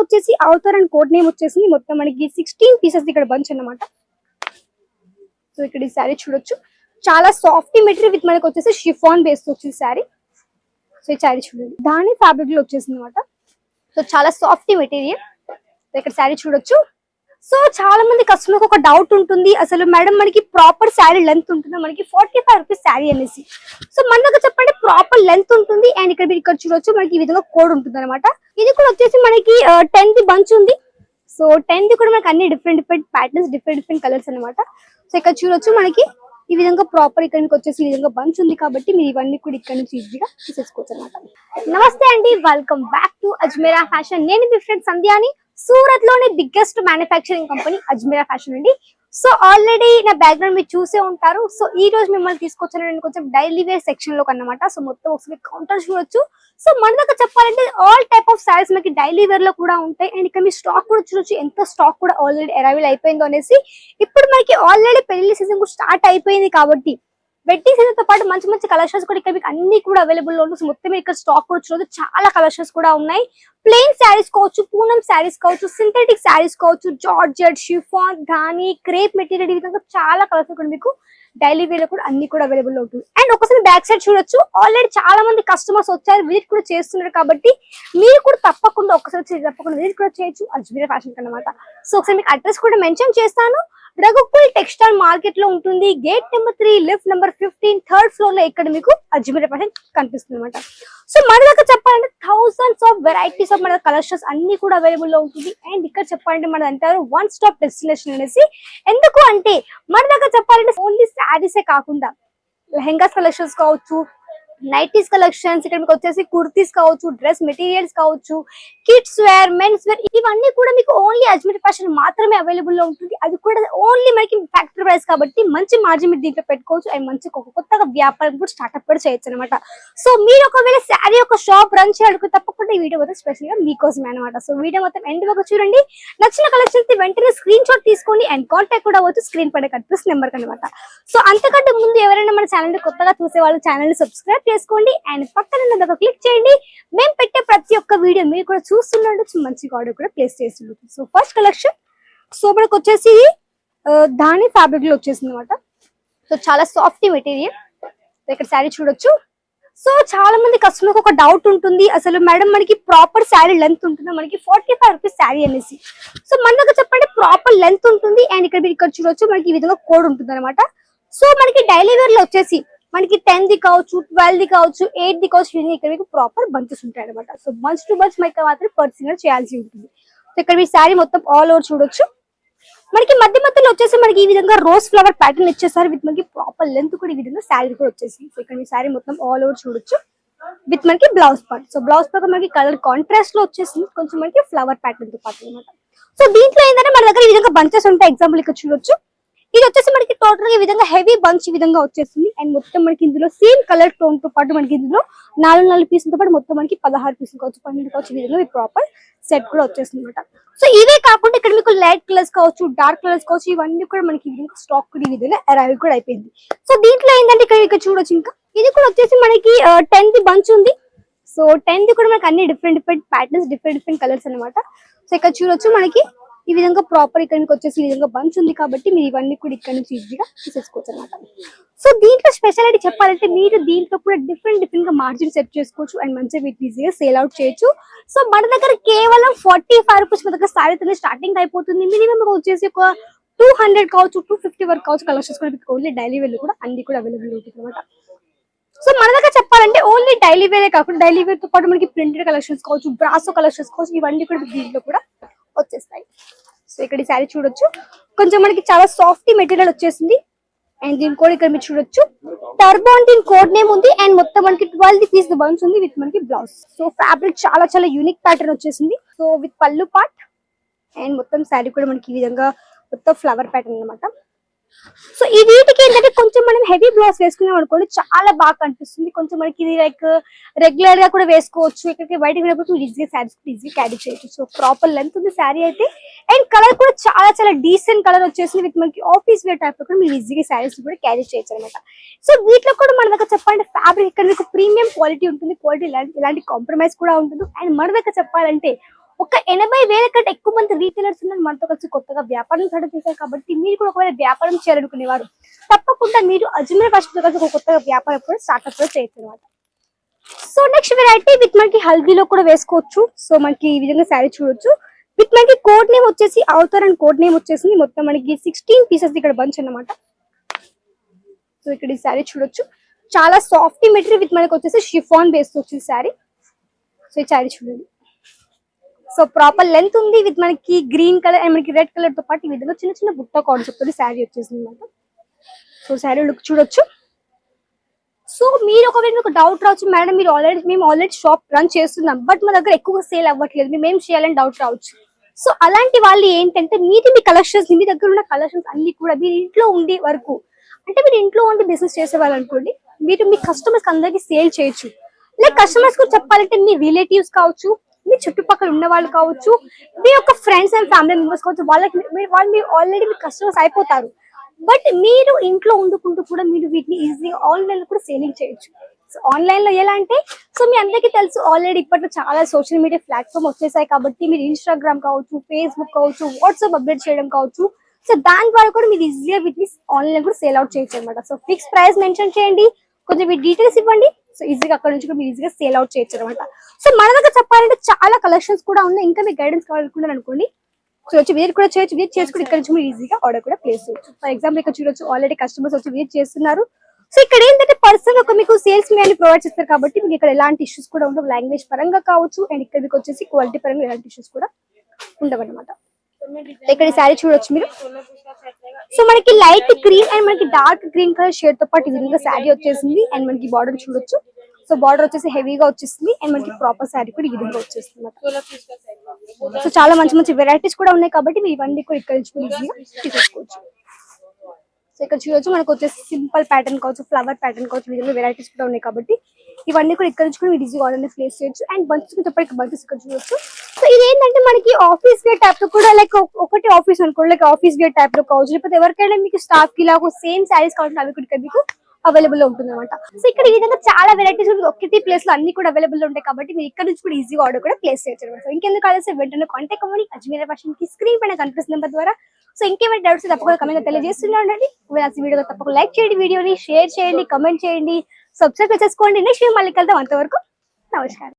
వచ్చేసి Avatar and code name వచ్చేసింది. మొత్తం మనకి 16 పీసెస్ ఇక్కడ బంచ్ అన్నమాట. సో ఇక్కడ ఈ శారీ చూడొచ్చు, చాలా సాఫ్ట్ మెటీరియల్ విత్ మనకి వచ్చేసి షిఫాన్ బేస్ వచ్చేసి శారీ. సో ఈ శారీ చూడండి, దాని ఫ్యాబ్రిక్ లో వచ్చేసింది అనమాట. సో చాలా సాఫ్ట్ మెటీరియల్. సో ఇక్కడ శారీ చూడొచ్చు. సో చాలా మంది కస్టమర్కి ఒక డౌట్ ఉంటుంది, అసలు మేడం మనకి ప్రాపర్ శారీ లెంత్ ఉంటుందా, మనకి 45 రూపీస్ శారీ అనేసి. సో మన దగ్గర చెప్పండి ప్రాపర్ లెంత్ ఉంటుంది. అండ్ ఇక్కడ మీరు ఇక్కడ చూడొచ్చు మనకి ఈ విధంగా కోడ్ ఉంటుంది అనమాట. ఇది కూడా వచ్చేసి మనకి 10 బంచ్ ఉంది. సో 10 కూడా మనకి అన్ని డిఫరెంట్ ప్యాటర్న్స్, డిఫరెంట్ కలర్స్ అనమాట. సో ఇక్కడ చూడొచ్చు మనకి ఈ విధంగా ప్రాపర్ ఇక్కడ వచ్చేసి ఈ విధంగా బంచ్ ఉంది కాబట్టి మీరు ఇవన్నీ కూడా ఇక్కడ నుంచి ఈజీగా తీసేసుకోవచ్చు అనమాట. నమస్తే అండి, welcome back to Ajmeera fashion. నేను మీ ఫ్రెండ్ సంధ్యాని. సూరత్ లోని biggest manufacturing company Ajmeera fashion అండి. సో ఆల్రెడీ నా బ్యాక్గ్రౌండ్ మీరు చూసే ఉంటారు. సో ఈ రోజు మిమ్మల్ని తీసుకొచ్చాను కొంచెం డైలీ వేర్ సెక్షన్ లో అన్నమాట. సో మొత్తం ఒకసారి కౌంటర్ చూడొచ్చు. సో మన దగ్గర చెప్పాలంటే ఆల్ టైప్ ఆఫ్ శారీస్ మనకి డైలీ వేర్ లో కూడా ఉంటాయి. అండ్ ఇక్కడ మీ స్టాక్ కూడా చూడొచ్చు, ఎంత స్టాక్ కూడా ఆల్రెడీ అరైవల్ అయిపోయిందో అనేసి. ఇప్పుడు మనకి ఆల్రెడీ పెళ్లి సీజన్ కూడా స్టార్ట్ అయిపోయింది కాబట్టి వెడ్డింగ్ సీజన్ తో పాటు మంచి మంచి కలెక్షన్స్ కూడా ఇక్కడ మీకు అన్ని కూడా అవైలబుల్ లో ఉంటుంది. మొత్తం ఇక్కడ స్టాక్ కూడా చూడొచ్చు, చాలా కలెక్షన్స్ కూడా ఉన్నాయి. ప్లెయిన్ శారీస్ కావచ్చు, పూనం శారీస్ కావచ్చు, సింథెటిక్ శారీస్ కావచ్చు, జార్జెట్, షిఫాన్, ధాని, క్రేప్ మెటీరియల్, ఈ విధంగా చాలా కలర్స్ కూడా మీకు డైలీ వేర్ లో కూడా అన్ని కూడా అవైలబుల్ ఉంటుంది. అండ్ ఒకసారి బ్యాక్ సైడ్ చూడొచ్చు, ఆల్రెడీ చాలా మంది కస్టమర్స్ వచ్చారు, విజిట్ కూడా చేస్తున్నారు కాబట్టి మీరు కూడా తప్పకుండా ఒకసారి తప్పకుండా విజిట్ కూడా చేయొచ్చు అజ్మీరా ఫ్యాషన్ అన్నమాట. సో ఒకసారి మీకు అడ్రస్ కూడా మెన్షన్ చేస్తాను. రఘుకుల్ టెక్స్టైల్ మార్కెట్ లో ఉంటుంది. Gate number 3, lift number 15, third floor లో ఇక్కడ మీకు అజ్మీరా ఫ్యాషన్ కనిపిస్తుంది అనమాట. సో మన దగ్గర చెప్పాలంటే థౌసండ్స్ ఆఫ్ వెరైటీస్ ఆఫ్ మన కలెక్షన్స్ అన్ని కూడా అవైలబుల్ లో ఉంటుంది. అండ్ ఇక్కడ చెప్పాలంటే మన అంటారు వన్ స్టాప్ డెస్టినేషన్ అనేసి. ఎందుకు అంటే మన దగ్గర చెప్పాలంటే ఓన్లీ శారీసే కాకుండా లెహెంగాస్ కలెక్షన్స్ కావచ్చు, నైటీస్ కలెక్షన్స్, ఇక్కడ మీకు వచ్చేసి కుర్తీస్ కావచ్చు, డ్రెస్ మెటీరియల్స్ కావచ్చు, కిడ్స్ వేర్, మెన్స్ వేర్, ఇవన్నీ కూడా మీకు ఓన్లీ అజ్మీరా ఫ్యాషన్ మాత్రమే అవైలబుల్ లో ఉంటుంది. అది కూడా ఓన్లీ మనకి ఫ్యాక్టరీ ప్రైస్ కాబట్టి మంచి మార్జిన్ మీరు దీంట్లో పెట్టుకోవచ్చు. అండ్ మంచి కొత్తగా వ్యాపారం కూడా స్టార్ట్అప్ కూడా చేయొచ్చు అనమాట. సో మీరు ఒకవేళ శారీ ఒక షాప్ రన్ చేయాలనుకో తప్పకుండా ఈ వీడియో మొత్తం స్పెషల్ గా మీకోసమే అనమాట. సో వీడియో మొత్తం ఎండ్ వరకు చూడండి. నచ్చిన కలెక్షన్స్ వెంటనే స్క్రీన్ షాట్ తీసుకోండి. అండ్ కాంటాక్ట్ కూడా అవ్వచ్చు స్క్రీన్ పడే కనిపిస్తుంది నెంబర్ అనమాట. సో అంతకంటే ముందు ఎవరైనా మన ఛానల్ కొత్తగా చూసే వాళ్ళు ఛానల్ ని సబ్స్క్రైబ్ చేసుకోండి. అండ్ పక్కన క్లిక్ చేయండి. మేము పెట్టే ప్రతి ఒక్క వీడియో మీరు కూడా చూస్తుండొచ్చు, మంచిగా ఆర్డర్ కూడా ప్లేస్ చేస్తుండొచ్చు. సో ఫస్ట్ కలెక్షన్, సో మనకు వచ్చేసి దాని ఫ్యాబ్రిక్ లో వచ్చేసింది అనమాట. సో చాలా సాఫ్ట్ మెటీరియల్. ఇక్కడ శారీ చూడొచ్చు. సో చాలా మంది కస్టమర్కి ఒక డౌట్ ఉంటుంది, అసలు మేడం మనకి ప్రాపర్ శారీ లెంత్ ఉంటుందా, మనకి 45 రూపీస్ శారీ అనేసి. సో మన దగ్గర చెప్పండి ప్రాపర్ లెంత్ ఉంటుంది. అండ్ ఇక్కడ మీరు ఇక్కడ చూడొచ్చు మనకి ఈ విధంగా కోడ్ ఉంటుంది అనమాట. సో మనకి డైలీ వేర్ లో వచ్చేసి మనకి 10 కావచ్చు, 12 కావచ్చు, 8 కావచ్చు, ఇక్కడ మీకు ప్రాపర్ బంచెస్ ఉంటాయి అనమాట. సో బంచ్ టు బంచ్ మనకి మాత్రం పర్సనల్ చేయాల్సి ఉంటుంది. సో ఇక్కడ మీ శారీ మొత్తం ఆల్ ఓవర్ చూడొచ్చు. మనకి మధ్యలో వచ్చేసి మనకి ఈ విధంగా రోజ్ ఫ్లవర్ ప్యాటర్న్ ఇచ్చేసారు విత్ మనకి ప్రాపర్ లెంత్ కూడా ఈ విధంగా శారీ కూడా వచ్చేసింది. సో ఇక్కడ మీ శారీ మొత్తం ఆల్ ఓవర్ చూడొచ్చు విత్ మనకి blouse part. So blouse part మనకి కలర్ కాంట్రాస్ట్ లో వచ్చేసింది, కొంచెం మనకి ఫ్లవర్ ప్యాటర్న్ తో పాటు అనమాట. సో దీంట్లో ఏంటంటే మన దగ్గర ఈ విధంగా బంచెస్ ఉంటాయి. ఎగ్జాంపుల్ ఇక్కడ చూడొచ్చు, ఇది వచ్చేసి మనకి టోటల్ గా ఈ విధంగా హెవీ బంచ్ ఈ విధంగా వచ్చేస్తుంది. అండ్ మొత్తం మనకి ఇందులో సేమ్ కలర్ టోన్ తో పాటు మనకి ఇందులో 4 పీసులతో పాటు మొత్తం మనకి 16 పీసులు కావచ్చు, 12 కావచ్చు, ఈ విధంగా ప్రాపర్ సెట్ కూడా వచ్చేస్తుంది అనమాట. సో ఇవే కాకుండా ఇక్కడ మీకు లైట్ కలర్స్ కావచ్చు, డార్క్ కలర్స్ కావచ్చు, ఇవన్నీ కూడా మనకి ఈ విధంగా స్టాక్ కూడా ఈ విధంగా అరైవల్ కూడా అయిపోయింది. సో దీంట్లో ఏంటంటే ఇక్కడ చూడొచ్చు, ఇంకా ఇది కూడా వచ్చేసి మనకి 10 బంచ్ ఉంది. సో 10 కూడా మనకి అన్ని డిఫరెంట్ ప్యాటర్న్స్, డిఫరెంట్ కలర్స్ అనమాట. సో ఇక్కడ చూడొచ్చు మనకి ఈ విధంగా ప్రాపర్ ఇక్కడికి వచ్చేసి ఈ విధంగా బంచ్ ఉంది కాబట్టి మీరు ఇవన్నీ కూడా ఇక్కడ నుంచి ఈజీగా తీసేసుకోవచ్చు అనమాట. సో దీంట్లో స్పెషాలిటీ చెప్పాలంటే మీరు దీంట్లో కూడా డిఫరెంట్ గా మార్జిన్ సెట్ చేసుకోవచ్చు. అండ్ మంచిగా వీటి ఈజీగా సేల్ అవుట్ చేయొచ్చు. సో మన దగ్గర కేవలం 45 రూపీస్ మన దగ్గర శారీ స్టార్టింగ్ అయిపోతుంది. మినిమం వచ్చేసి ఒక 200 కావచ్చు, 250 వరకు కావచ్చు కలెక్షన్స్ కూడా మీకు ఓన్లీ డైలీ వేర్ కూడా అన్ని కూడా అవైలబుల్ ఉంటుంది అనమాట. సో మన దగ్గర చెప్పాలంటే ఓన్లీ డైలీ వేరే కాకుండా డైలీ వేర్ తో పాటు మనకి ప్రింటెడ్ కలెక్షన్స్ కావచ్చు, బ్రాసో కలెక్షన్స్ కావచ్చు, ఇవన్నీ కూడా దీంట్లో కూడా వచ్చేస్తాయి. సో ఇక్కడ ఈ శారీ చూడొచ్చు, కొంచెం మనకి చాలా సాఫ్ట్ మెటీరియల్ వచ్చేసింది. అండ్ దీని కూడా ఇక్కడ మీరు చూడొచ్చు టర్బోన్ దీని కోడ్ నేమ్ ఉంది. అండ్ మొత్తం మనకి 12 పీస్ బంచ్ ఉంది విత్ మనకి బ్లౌజ్. సో ఫ్యాబ్రిక్ చాలా యూనిక్ ప్యాటర్న్ వచ్చేసింది. సో విత్ పళ్ళు పార్ట్ అండ్ మొత్తం శారీ కూడా మనకి ఈ విధంగా మొత్తం ఫ్లవర్ ప్యాటర్న్ అనమాట. సో ఈ వీటికి ఏంటంటే కొంచెం మనం హెవీ బ్లౌజ్ వేసుకున్నాం అనుకోండి చాలా బాగా కనిపిస్తుంది. కొంచెం మనకి ఇది లైక్ రెగ్యులర్ గా కూడా వేసుకోవచ్చు, ఇక్కడికి బయటకు వెళ్ళినప్పుడు ఈజీగా శారీస్ ఈజీగా క్యారీ చేయొచ్చు. సో ప్రాపర్ లెంత్ ఉంది శారీ అయితే. అండ్ కలర్ కూడా చాలా డీసెంట్ కలర్ వచ్చేసింది విత్ మనకి ఆఫీస్ వేర్ టైప్ లో కూడా మీరు ఈజీగా శారీస్ కూడా క్యారీ చేయొచ్చు అనమాట. సో వీటిలో కూడా మన దగ్గర చెప్పాలంటే ఫ్యాబ్రిక్ ఇక్కడ మీకు ప్రీమియం క్వాలిటీ ఉంటుంది, క్వాలిటీ ఇలాంటి కాంప్రమైజ్ కూడా ఉంటుంది. అండ్ మన దగ్గర చెప్పాలంటే ఒక 80,000 కంటే ఎక్కువ మంది రీటైలర్స్ ఉన్నారు మనతో కలిసి కొత్తగా వ్యాపారం స్టార్ట్ చేశారు. కాబట్టి మీరు కూడా ఒకవేళ వ్యాపారం చేయాలనుకునేవారు తప్పకుండా మీరు అజ్మీర్ ఫ్యాషన్ తో కలిసి ఒక కొత్తగా వ్యాపారం కూడా స్టార్ట్అప్ కూడా చేయొచ్చు అనమాట. సో నెక్స్ట్ వెరైటీ విత్ మనకి హల్దీలో కూడా వేసుకోవచ్చు. సో మనకి ఈ విధంగా శారీ చూడొచ్చు. విత్ మనకి కోడ్ నేమ్ వచ్చేసి అవతార్ అండ్ కోడ్ నేమ్ వచ్చేసింది. మొత్తం మనకి 16 పీసెస్ ఇక్కడ బంచ్ అన్నమాట. సో ఇక్కడ ఈ శారీ చూడొచ్చు. చాలా సాఫ్ట్ మెటీరియల్ విత్ మనకి వచ్చేసి షిఫాన్ బేస్ వచ్చింది శారీ. సో ఈ శారీ చూడండి. సో ప్రాపర్ లెంత్ ఉంది విత్ మనకి గ్రీన్ కలర్ అండ్ మనకి రెడ్ కలర్ తో పాటు ఈ విధంగా చిన్న చిన్న బుట్ట కాన్సెప్ట్ తో శారీ వచ్చేసింది అనమాట. సో శారీ లుక్ చూడొచ్చు. సో మీరు ఒకవేళ మీకు డౌట్ రావచ్చు, మేడం మీరు మేము ఆల్రెడీ షాప్ రన్ చేస్తున్నాం బట్ మా దగ్గర ఎక్కువ సేల్ అవ్వట్లేదు, మేము ఏం చేయాలని డౌట్ రావచ్చు. సో అలాంటి వాళ్ళు ఏంటంటే మీ కలెక్షన్స్ మీ దగ్గర ఉన్న కలెక్షన్స్ అన్ని కూడా మీరు ఇంట్లో ఉండే వరకు, అంటే మీరు ఇంట్లో ఉండి బిజినెస్ చేసే వాళ్ళు అనుకోండి, మీరు మీ కస్టమర్స్ అందరికి సేల్ చేయొచ్చు. లైక్ కస్టమర్స్ కు చెప్పాలంటే మీ రిలేటివ్స్ కావచ్చు, మీ చుట్టుపక్కల ఉన్న వాళ్ళు కావచ్చు, మీ యొక్క ఫ్రెండ్స్ అండ్ ఫ్యామిలీ మెంబర్స్ కావచ్చు, వాళ్ళు ఆల్రెడీ మీ కస్టమర్స్ అయిపోతారు. బట్ మీరు ఇంట్లో వండుకుంటూ కూడా మీరు వీటిని ఈజీగా ఆన్లైన్ లో కూడా సేలింగ్ చేయొచ్చు. సో ఆన్లైన్ లో ఎలా అంటే, సో మీ అందరికీ తెలుసు ఆల్రెడీ ఇప్పట్లో చాలా సోషల్ మీడియా ప్లాట్ఫామ్ వచ్చేసాయి. కాబట్టి మీరు ఇన్స్టాగ్రామ్ కావచ్చు, ఫేస్బుక్ కావచ్చు, వాట్సాప్ అప్డేట్ చేయడం కావచ్చు, సో దాని ద్వారా కూడా మీరు ఈజీగా వీటిని ఆన్లైన్ కూడా సేల్ అవుట్ చేయొచ్చు అనమాట. సో ఫిక్స్ ప్రైస్ మెన్షన్ చేయండి, కొంచెం మీ డీటెయిల్స్ ఇవ్వండి. సో ఈజీగా అక్కడ నుంచి కూడా మీరు ఈజీగా సేల్ అవుట్ చేయొచ్చు అనమాట. సో మన దగ్గర చెప్పాలంటే చాలా కలెక్షన్స్ కూడా ఉన్నాయి. ఇంకా మీకు గైడెన్స్ కావాలనుకున్నారు అనుకోండి, సో వచ్చి విజిట్ కూడా చేయొచ్చు. విజిట్ చేసి కూడా ఇక్కడ నుంచి మీరు ఈజీగా ఆర్డర్ కూడా ప్లేస్ చేయొచ్చు. ఫర్ ఎగ్జాంపుల్ ఇక్కడ చూడొచ్చు, ఆల్రెడీ కస్టమర్స్ వచ్చి విజిట్ చేస్తున్నారు. సో ఇక్కడ ఏంటంటే పర్సనల్ ఒక మీకు సేల్స్ మ్యాన్ ప్రొవైడ్ చేస్తారు. కాబట్టి మీకు ఇక్కడ ఎలాంటి ఇష్యూస్ కూడా ఉండవు, లాంగ్వేజ్ పరంగా కావచ్చు. అండ్ ఇక్కడ మీకు వచ్చేసి క్వాలిటీ పరంగా ఎలాంటి ఇష్యూస్ కూడా ఉండవు అనమాట. ఇక్కడ ఈ శారీ చూడొచ్చు మీరు. సో మనకి లైట్ గ్రీన్ అండ్ మనకి డార్క్ గ్రీన్ కలర్ షేడ్ తో పాటు ఈ విధంగా శారీ వచ్చేసింది. అండ్ మనకి బార్డర్ చూడొచ్చు. సో బార్డర్ వచ్చేసి హెవీగా వచ్చేసింది. అండ్ మనకి ప్రాపర్ శారీ కూడా ఈ విధంగా వచ్చేస్తుంది. సో చాలా మంచి మంచి వెరైటీస్ కూడా ఉన్నాయి. కాబట్టి మీరు ఇవన్నీ కూడా ఇక్కడ నుంచి ఈజీగా తీసుకోవచ్చు. సో ఇక్కడ చూడొచ్చు, మనకు వచ్చేసి సింపుల్ ప్యాటర్న్ కావచ్చు, ఫ్లవర్ ప్యాటర్న్ కావచ్చు, ఈ విధంగా వెరైటీస్ కూడా ఉన్నాయి. కాబట్టి ఇవన్నీ కూడా ఇక్కడ నుంచి కూడా మీరు ఈజీగా ఆర్డర్ ప్లేస్ చేయొచ్చు. అండ్ బంచెస్ చెప్పడానికి బంచెస్ ఇక్కడ చూడొచ్చు. సో ఇది ఏంటంటే మనకి ఆఫీస్ వేర్ టైప్ లో కూడా, లైక్ ఒకటి ఆఫీస్ అనుకోండి, లైక్ ఆఫీస్ వేర్ టైప్ లో కావచ్చు, లేకపోతే ఎవరికైనా మీకు స్టాఫ్ కి ఇలా సేమ్ శారీస్ కావాలి, అవి కూడా ఇక్కడ మీకు అవైలబుల్ లో ఉంటుంది అనమాట. సో ఇక్కడ ఈ విధంగా చాలా వెరైటీస్ ఒకటి ప్లేస్ లో అన్ని కూడా అవైలబుల్ లో ఉంటాయి. కాబట్టి మీరు ఇక్కడ నుంచి కూడా ఈజీగా ఆర్డర్ కూడా ప్లేస్ చేయొచ్చు అనమాట. సో ఇంకెందుకు ఆలస్యం, వెంటనే కాంటాక్ట్ అవ్వండి అజ్మీర్ ఫ్యాషన్ కి స్క్రీన్ పైన కనిపిస్తున్న నెంబర్ ద్వారా. సో ఇంకేమైనా డౌట్స్ తప్పకుండా కమెంట్ తెలియజేస్తున్నాండి. వీడియో తప్పకుండా లైక్ చేయండి, వీడియోని షేర్ చేయండి, కమెంట్ చేయండి, సబ్స్క్రైబ్ చేసుకోండి. నెక్స్ట్ మళ్ళీ కలుద్దాం. అంతవరకు నమస్కారం.